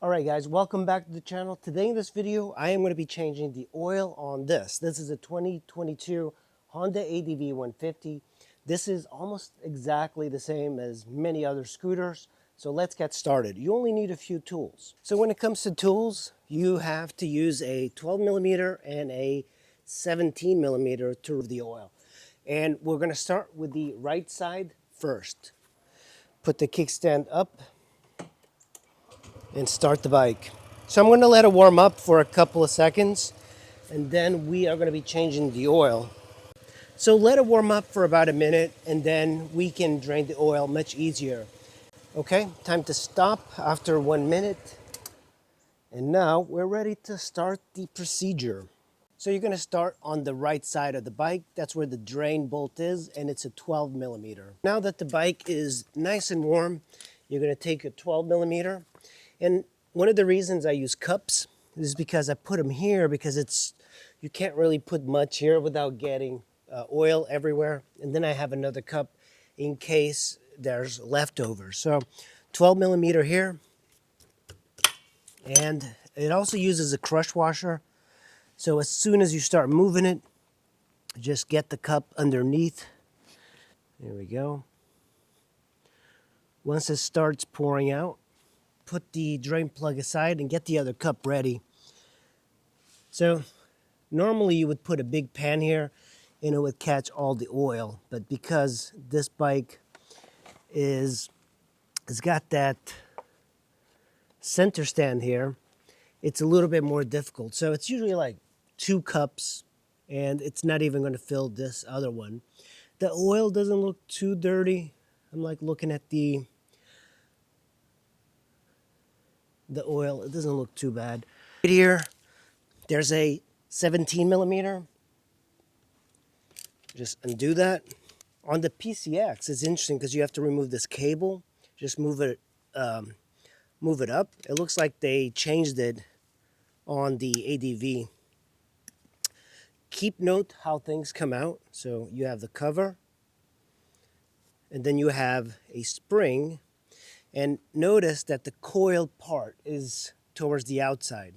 Alright guys, welcome back to the channel. Today in this video, I am going to be changing the oil on this. This is a 2022 Honda ADV150. This is almost exactly the same as many other scooters. So let's get started. You only need a few tools. So when it comes to tools, you have to use a 12mm and a 17mm to remove the oil. And we're going to start with the right side first. Put the kickstand up and start the bike. So I'm going to let it warm up for a couple of seconds, and then we are going to be changing the oil. So let it warm up for about a minute, and then we can drain the oil much easier. Okay, time to stop after 1 minute. And now we're ready to start the procedure. So you're going to start on the right side of the bike. That's where the drain bolt is, and it's a 12mm. Now that the bike is nice and warm, you're going to take a 12mm. And one of the reasons I use cups is because I put them here because you can't really put much here without getting oil everywhere. And then I have another cup in case there's leftovers. So 12mm here. And it also uses a crush washer. So as soon as you start moving it, just get the cup underneath. There we go. Once it starts pouring out, put the drain plug aside and get the other cup ready. So normally you would put a big pan here and it would catch all the oil, but because this bike has got that center stand here, it's a little bit more difficult. So it's usually like 2 cups and it's not even going to fill this other one. The oil doesn't look too dirty. I'm like looking at the oil, it doesn't look too bad. Right here, there's a 17mm. Just undo that. On the PCX, it's interesting because you have to remove this cable. Just move it up. It looks like they changed it on the ADV. Keep note how things come out. So you have the cover, and then you have a spring. And notice that the coil part is towards the outside.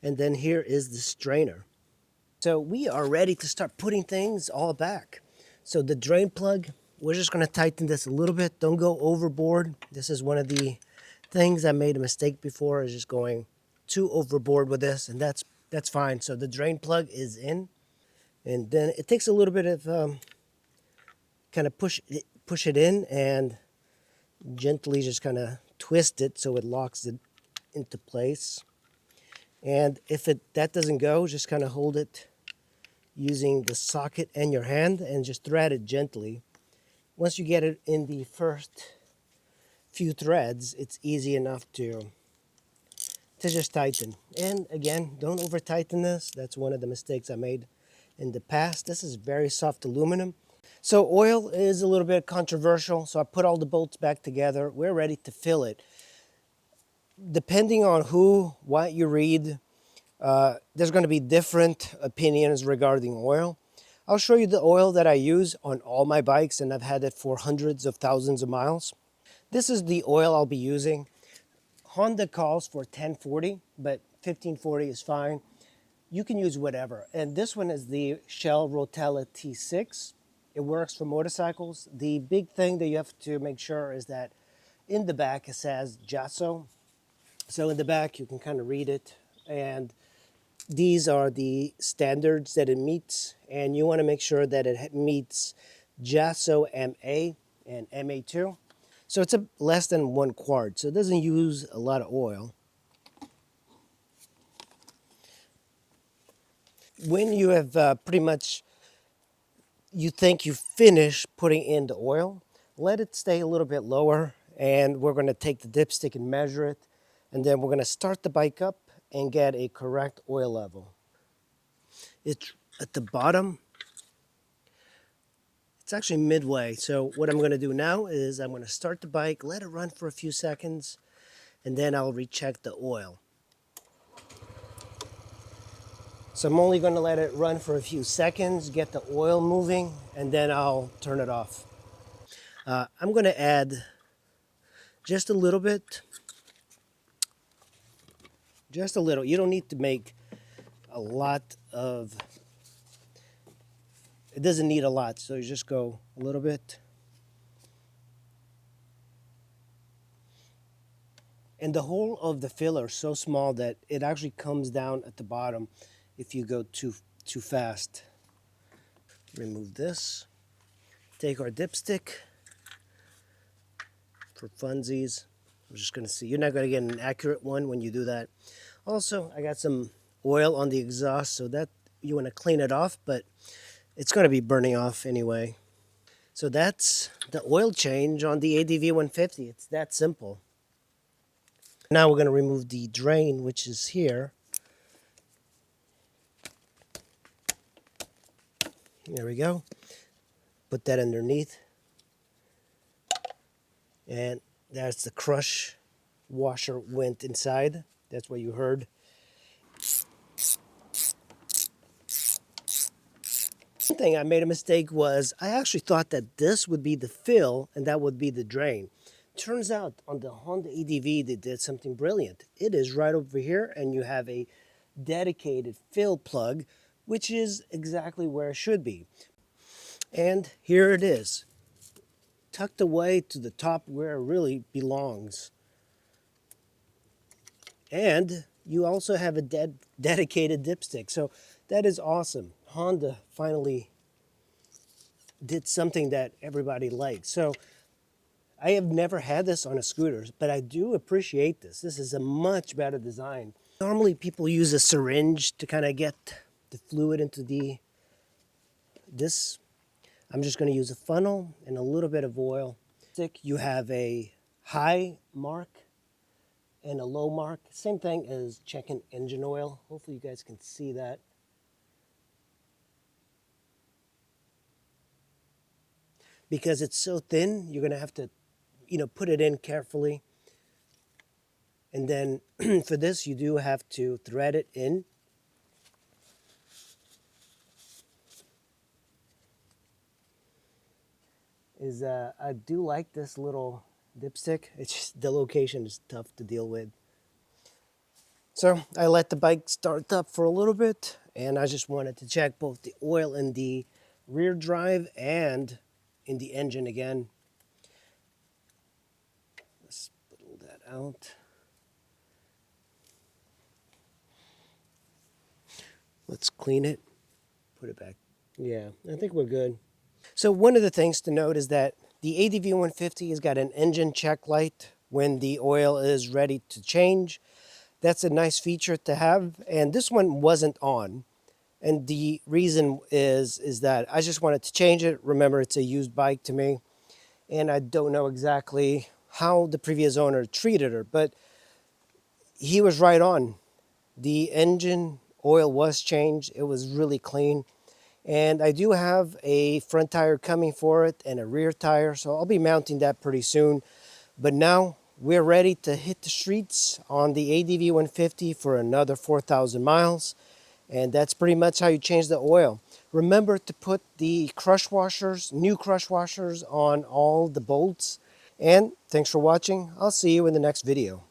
And then here is the strainer. So we are ready to start putting things all back. So the drain plug, we're just going to tighten this a little bit. Don't go overboard. This is one of the things I made a mistake before, is just going too overboard with this, and that's fine. So the drain plug is in, and then it takes a little bit of kind of push it in and gently just kind of twist it so it locks it into place. And if that doesn't go, just kind of hold it using the socket and your hand and just thread it gently. Once you get it in the first few threads, it's easy enough to just tighten. And again, don't over tighten this. That's one of the mistakes I made in the past. This is very soft aluminum. So oil is a little bit controversial, so I put all the bolts back together. We're ready to fill it. Depending on what you read, there's going to be different opinions regarding oil. I'll show you the oil that I use on all my bikes, and I've had it for hundreds of thousands of miles. This is the oil I'll be using. Honda calls for 1040, but 1540 is fine. You can use whatever. And this one is the Shell Rotella T6. It works for motorcycles. The big thing that you have to make sure is that in the back it says Jasso. So in the back you can kind of read it, and these are the standards that it meets, and you want to make sure that it meets Jasso MA and MA2. So it's less than 1 quart, so it doesn't use a lot of oil. When you have pretty much, you think you finished putting in the oil, let it stay a little bit lower, and we're going to take the dipstick and measure it, and then we're going to start the bike up and get a correct oil level. It's at the bottom. It's actually midway. So what I'm going to do now is I'm going to start the bike, let it run for a few seconds, and then I'll recheck the oil. So I'm only going to let it run for a few seconds, get the oil moving, and then I'll turn it off. I'm going to add just a little bit Just a little. You don't need to make a lot of, it doesn't need a lot, so you just go a little bit. And the hole of the filler is so small that it actually comes down at the bottom if you go too fast. Remove this. Take our dipstick for funsies. We're just going to see. You're not going to get an accurate one when you do that. Also, I got some oil on the exhaust, so that you want to clean it off, but it's going to be burning off anyway. So that's the oil change on the ADV150. It's that simple. Now we're going to remove the drain, which is here. There we go. Put that underneath. And that's the crush washer went inside. That's what you heard. One thing I made a mistake was I actually thought that this would be the fill and that would be the drain. Turns out on the Honda ADV they did something brilliant. It is right over here and you have a dedicated fill plug, which is exactly where it should be. And here it is, tucked away to the top where it really belongs. And you also have a dedicated dipstick. So that is awesome. Honda finally did something that everybody likes. So I have never had this on a scooter, but I do appreciate this. This is a much better design. Normally people use a syringe to kind of get the fluid into this. I'm just going to use a funnel and a little bit of oil. You have a high mark and a low mark. Same thing as checking engine oil. Hopefully you guys can see that. Because it's so thin, you're going to have to, put it in carefully. And then for this, you do have to thread it in. I do like this little dipstick. It's just the location is tough to deal with. So I let the bike start up for a little bit, and I just wanted to check both the oil in the rear drive and in the engine again. Let's pull that out. Let's clean it, put it back. Yeah, I think we're good. So one of the things to note is that the ADV150 has got an engine check light when the oil is ready to change. That's a nice feature to have, and this one wasn't on. And the reason is that I just wanted to change it. Remember, it's a used bike to me, and I don't know exactly how the previous owner treated her, but he was right on. The engine oil was changed. It was really clean. And I do have a front tire coming for it and a rear tire, so I'll be mounting that pretty soon. But now we're ready to hit the streets on the ADV150 for another 4,000 miles. And that's pretty much how you change the oil. Remember to put the crush washers, new crush washers on all the bolts. And thanks for watching. I'll see you in the next video.